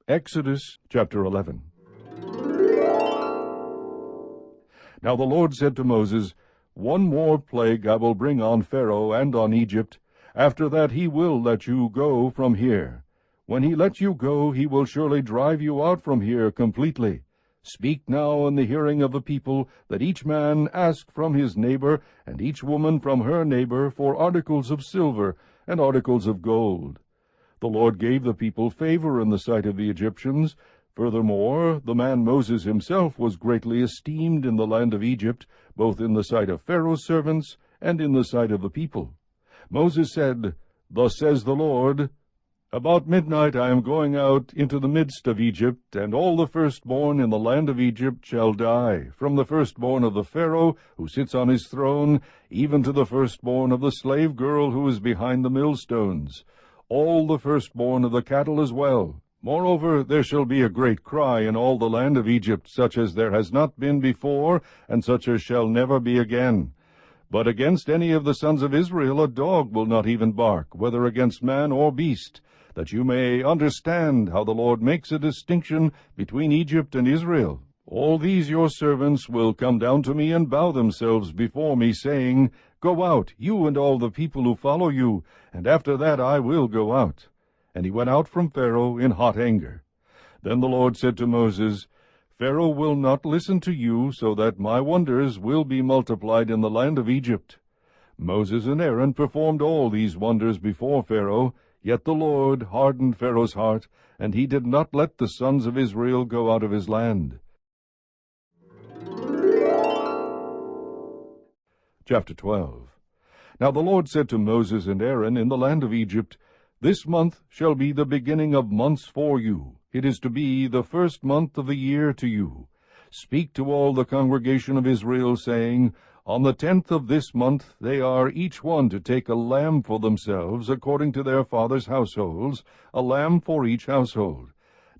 Exodus chapter 11. Now the Lord said to Moses, One more plague I will bring on Pharaoh and on Egypt. After that he will let you go from here. When he lets you go, he will surely drive you out from here completely. Speak now in the hearing of the people, that each man ask from his neighbor, and each woman from her neighbor, for articles of silver and articles of gold. The Lord gave the people favor in the sight of the Egyptians. Furthermore, the man Moses himself was greatly esteemed in the land of Egypt, both in the sight of Pharaoh's servants and in the sight of the people. Moses said, Thus says the Lord, About midnight I am going out into the midst of Egypt, and all the firstborn in the land of Egypt shall die, from the firstborn of the Pharaoh who sits on his throne, even to the firstborn of the slave girl who is behind the millstones, all the firstborn of the cattle as well. Moreover, there shall be a great cry in all the land of Egypt, such as there has not been before, and such as shall never be again. But against any of the sons of Israel a dog will not even bark, whether against man or beast, that you may understand how the Lord makes a distinction between Egypt and Israel. All these your servants will come down to me and bow themselves before me, saying, Go out, you and all the people who follow you, and after that I will go out. And he went out from Pharaoh in hot anger. Then the Lord said to Moses, Pharaoh will not listen to you, so that my wonders will be multiplied in the land of Egypt. Moses and Aaron performed all these wonders before Pharaoh, yet the Lord hardened Pharaoh's heart, and he did not let the sons of Israel go out of his land. Chapter 12. Now the Lord said to Moses and Aaron in the land of Egypt, This month shall be the beginning of months for you. It is to be the first month of the year to you. Speak to all the congregation of Israel, saying, On the 10th of this month they are each one to take a lamb for themselves, according to their fathers' households, a lamb for each household.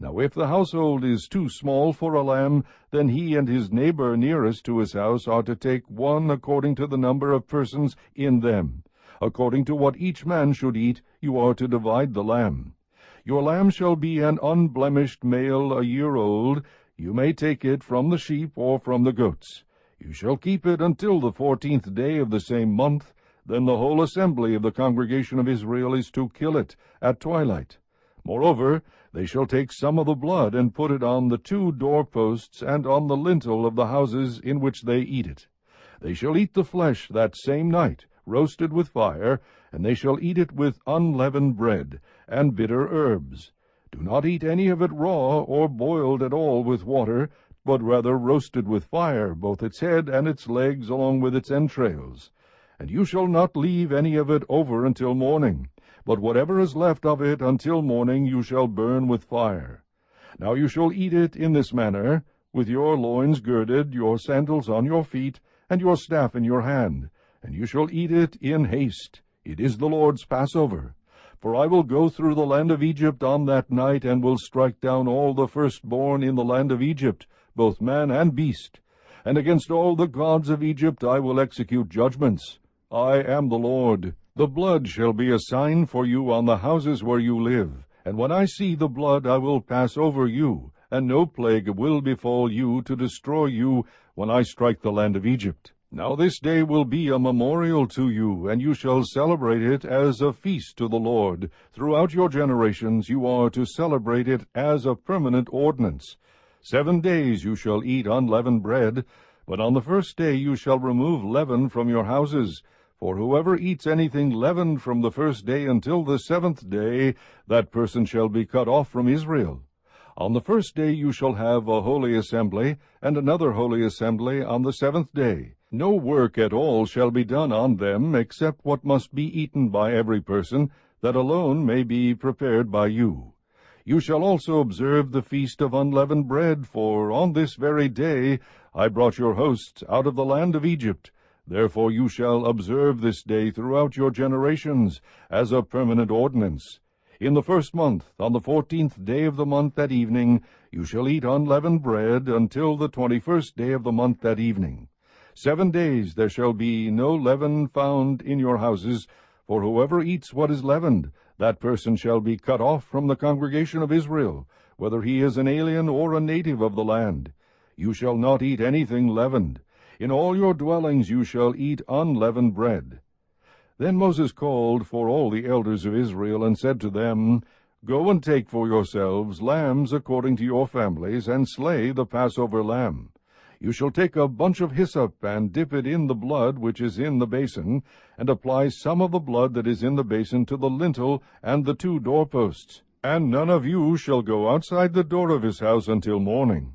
Now if the household is too small for a lamb, then he and his neighbor nearest to his house are to take one according to the number of persons in them. According to what each man should eat, you are to divide the lamb. Your lamb shall be an unblemished male, a year old. You may take it from the sheep or from the goats. You shall keep it until the 14th day of the same month. Then the whole assembly of the congregation of Israel is to kill it at twilight. Moreover, they shall take some of the blood and put it on the 2 doorposts and on the lintel of the houses in which they eat it. They shall eat the flesh that same night, roasted with fire, and they shall eat it with unleavened bread and bitter herbs. Do not eat any of it raw or boiled at all with water, but rather roasted with fire, both its head and its legs along with its entrails. And you shall not leave any of it over until morning, but whatever is left of it until morning you shall burn with fire. Now you shall eat it in this manner, with your loins girded, your sandals on your feet, and your staff in your hand, and you shall eat it in haste. It is the Lord's Passover. For I will go through the land of Egypt on that night, and will strike down all the firstborn in the land of Egypt, both man and beast. And against all the gods of Egypt I will execute judgments. I am the Lord. The blood shall be a sign for you on the houses where you live. And when I see the blood I will pass over you, and no plague will befall you to destroy you when I strike the land of Egypt. Now this day will be a memorial to you, and you shall celebrate it as a feast to the Lord. Throughout your generations you are to celebrate it as a permanent ordinance. 7 days you shall eat unleavened bread, but on the first day you shall remove leaven from your houses. For whoever eats anything leavened from the first day until the 7th day, that person shall be cut off from Israel. On the first day you shall have a holy assembly, and another holy assembly on the 7th day. No work at all shall be done on them, except what must be eaten by every person, that alone may be prepared by you. You shall also observe the feast of unleavened bread, for on this very day I brought your hosts out of the land of Egypt. Therefore you shall observe this day throughout your generations, as a permanent ordinance. In the 1st month, on the 14th day of the month at evening, you shall eat unleavened bread until the 21st day of the month at evening. 7 days there shall be no leaven found in your houses, for whoever eats what is leavened, that person shall be cut off from the congregation of Israel. whether he is an alien or a native of the land. You shall not eat anything leavened. In all your dwellings you shall eat unleavened bread. Then Moses called for all the elders of Israel, and said to them, Go and take for yourselves lambs according to your families, and slay the Passover lamb. You shall take a bunch of hyssop, and dip it in the blood which is in the basin, and apply some of the blood that is in the basin to the lintel and the 2 doorposts. And none of you shall go outside the door of his house until morning.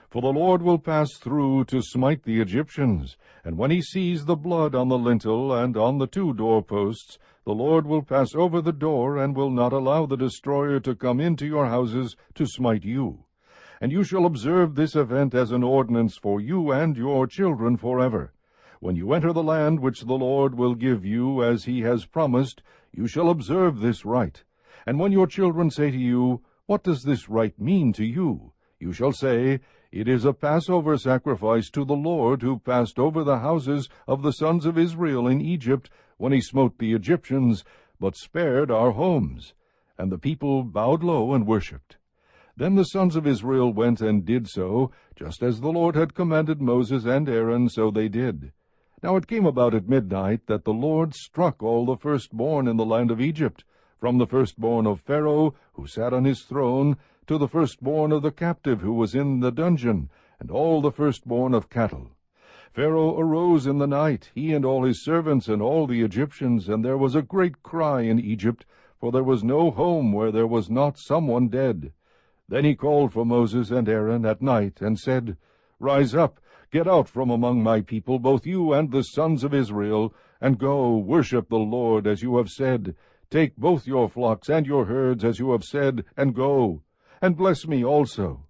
For the Lord will pass through to smite the Egyptians, and when he sees the blood on the lintel and on the 2 doorposts, the Lord will pass over the door, and will not allow the destroyer to come into your houses to smite you. And you shall observe this event as an ordinance for you and your children forever. When you enter the land which the Lord will give you as he has promised, you shall observe this rite. And when your children say to you, What does this rite mean to you? You shall say, It is a Passover sacrifice to the Lord, who passed over the houses of the sons of Israel in Egypt when he smote the Egyptians, but spared our homes. And the people bowed low and worshipped. Then the sons of Israel went and did so, just as the Lord had commanded Moses and Aaron, so they did. Now it came about at midnight that the Lord struck all the firstborn in the land of Egypt, from the firstborn of Pharaoh, who sat on his throne, to the firstborn of the captive who was in the dungeon, and all the firstborn of cattle. Pharaoh arose in the night, he and all his servants and all the Egyptians, and there was a great cry in Egypt, for there was no home where there was not someone dead. Then he called for Moses and Aaron at night, and said, Rise up, get out from among my people, both you and the sons of Israel, and go, worship the Lord as you have said. Take both your flocks and your herds as you have said, and go, and bless me also.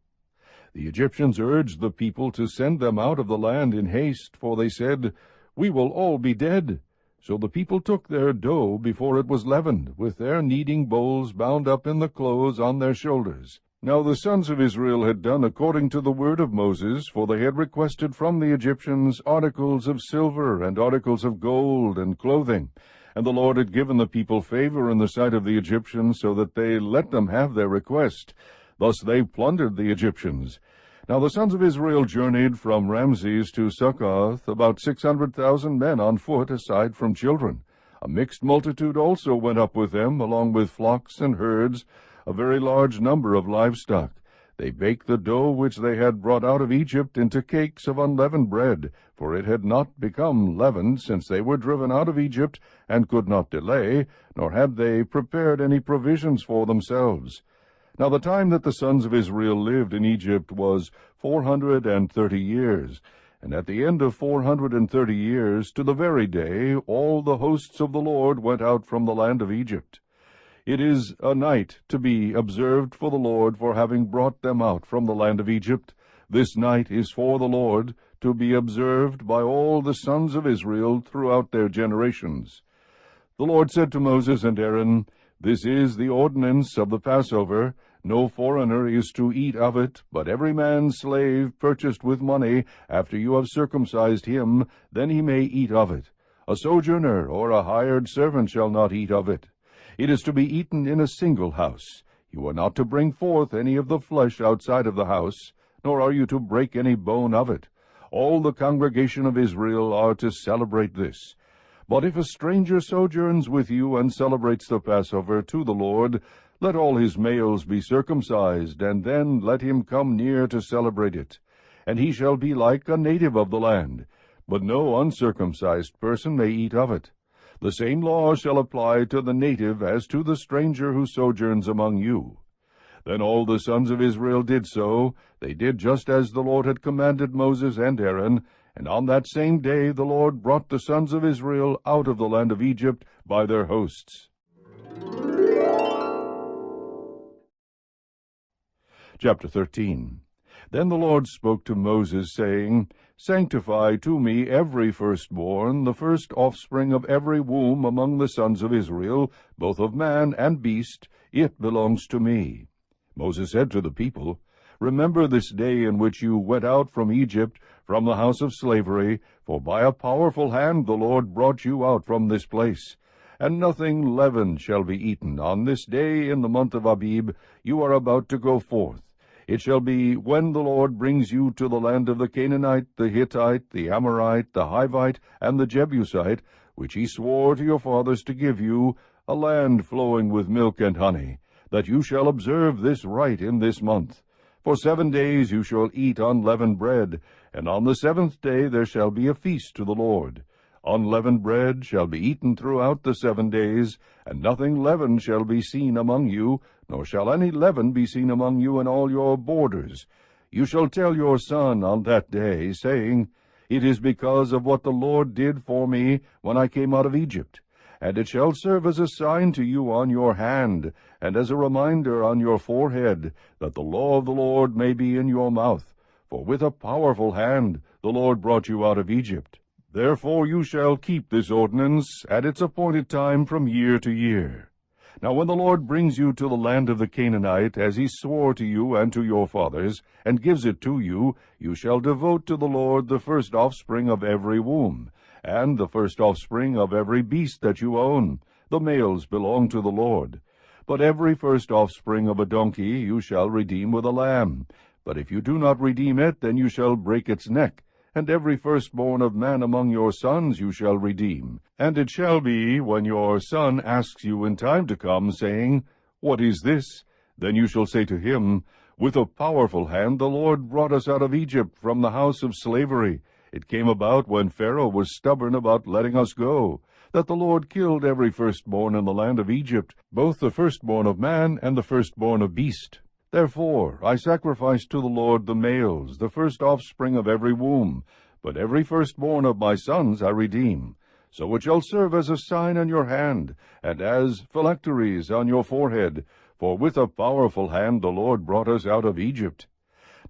The Egyptians urged the people to send them out of the land in haste, for they said, We will all be dead. So the people took their dough before it was leavened, with their kneading bowls bound up in the clothes on their shoulders. Now the sons of Israel had done according to the word of Moses, for they had requested from the Egyptians articles of silver and articles of gold and clothing. And the Lord had given the people favor in the sight of the Egyptians, so that they let them have their request. Thus they plundered the Egyptians. Now the sons of Israel journeyed from Ramses to Succoth, about 600,000 men on foot, aside from children. A mixed multitude also went up with them, along with flocks and herds, a very large number of livestock. They baked the dough which they had brought out of Egypt into cakes of unleavened bread, for it had not become leavened since they were driven out of Egypt, and could not delay, nor had they prepared any provisions for themselves. Now the time that the sons of Israel lived in Egypt was 430 years, and at the end of 430 years, to the very day, all the hosts of the Lord went out from the land of Egypt. It is a night to be observed for the Lord, for having brought them out from the land of Egypt. This night is for the Lord, to be observed by all the sons of Israel throughout their generations. The Lord said to Moses and Aaron, This is the ordinance of the Passover. No foreigner is to eat of it, but every man's slave purchased with money, after you have circumcised him, then he may eat of it. A sojourner or a hired servant shall not eat of it. It is to be eaten in a single house. You are not to bring forth any of the flesh outside of the house, nor are you to break any bone of it. All the congregation of Israel are to celebrate this. But if a stranger sojourns with you and celebrates the Passover to the Lord, let all his males be circumcised, and then let him come near to celebrate it. And he shall be like a native of the land, but no uncircumcised person may eat of it. The same law shall apply to the native as to the stranger who sojourns among you. Then all the sons of Israel did so. They did just as the Lord had commanded Moses and Aaron, and on that same day the Lord brought the sons of Israel out of the land of Egypt by their hosts. Chapter 13. Then the Lord spoke to Moses, saying, Sanctify to me every firstborn, the first offspring of every womb among the sons of Israel, both of man and beast. It belongs to me. Moses said to the people, Remember this day in which you went out from Egypt, from the house of slavery, for by a powerful hand the Lord brought you out from this place. and nothing leavened shall be eaten. On this day in the month of Abib you are about to go forth. It shall be, when the Lord brings you to the land of the Canaanite, the Hittite, the Amorite, the Hivite, and the Jebusite, which he swore to your fathers to give you, a land flowing with milk and honey, that you shall observe this rite in this month. For 7 days you shall eat unleavened bread, and on the 7th day there shall be a feast to the Lord. Unleavened bread shall be eaten throughout the 7 days, and nothing leavened shall be seen among you, nor shall any leaven be seen among you in all your borders. You shall tell your son on that day, saying, It is because of what the Lord did for me when I came out of Egypt. And it shall serve as a sign to you on your hand, and as a reminder on your forehead, that the law of the Lord may be in your mouth. For with a powerful hand the Lord brought you out of Egypt. Therefore you shall keep this ordinance at its appointed time from year to year. Now when the Lord brings you to the land of the Canaanite, as he swore to you and to your fathers, and gives it to you, you shall devote to the Lord the first offspring of every womb, and the first offspring of every beast that you own. The males belong to the Lord. But every first offspring of a donkey you shall redeem with a lamb. But if you do not redeem it, then you shall break its neck. And every firstborn of man among your sons you shall redeem. And it shall be, when your son asks you in time to come, saying, What is this? Then you shall say to him, With a powerful hand the Lord brought us out of Egypt from the house of slavery. It came about when Pharaoh was stubborn about letting us go, that the Lord killed every firstborn in the land of Egypt, both the firstborn of man and the firstborn of beast. Therefore I sacrifice to the Lord the males, the first offspring of every womb, but every firstborn of my sons I redeem. So it shall serve as a sign on your hand, and as phylacteries on your forehead, for with a powerful hand the Lord brought us out of Egypt.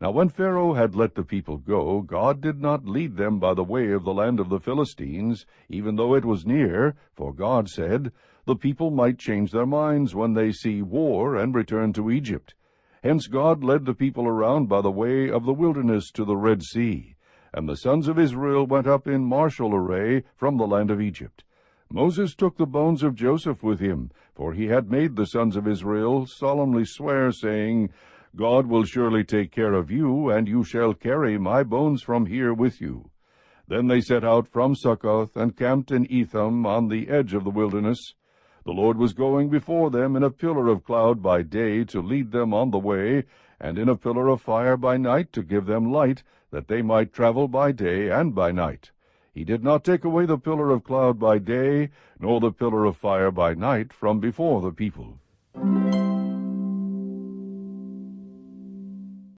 Now when Pharaoh had let the people go, God did not lead them by the way of the land of the Philistines, even though it was near, for God said, The people might change their minds when they see war, and return to Egypt. Hence God led the people around by the way of the wilderness to the Red Sea, and the sons of Israel went up in martial array from the land of Egypt. Moses took the bones of Joseph with him, for he had made the sons of Israel solemnly swear, saying, God will surely take care of you, and you shall carry my bones from here with you. Then they set out from Succoth, and camped in Etham on the edge of the wilderness. The Lord was going before them in a pillar of cloud by day to lead them on the way, and in a pillar of fire by night to give them light, that they might travel by day and by night. He did not take away the pillar of cloud by day, nor the pillar of fire by night from before the people.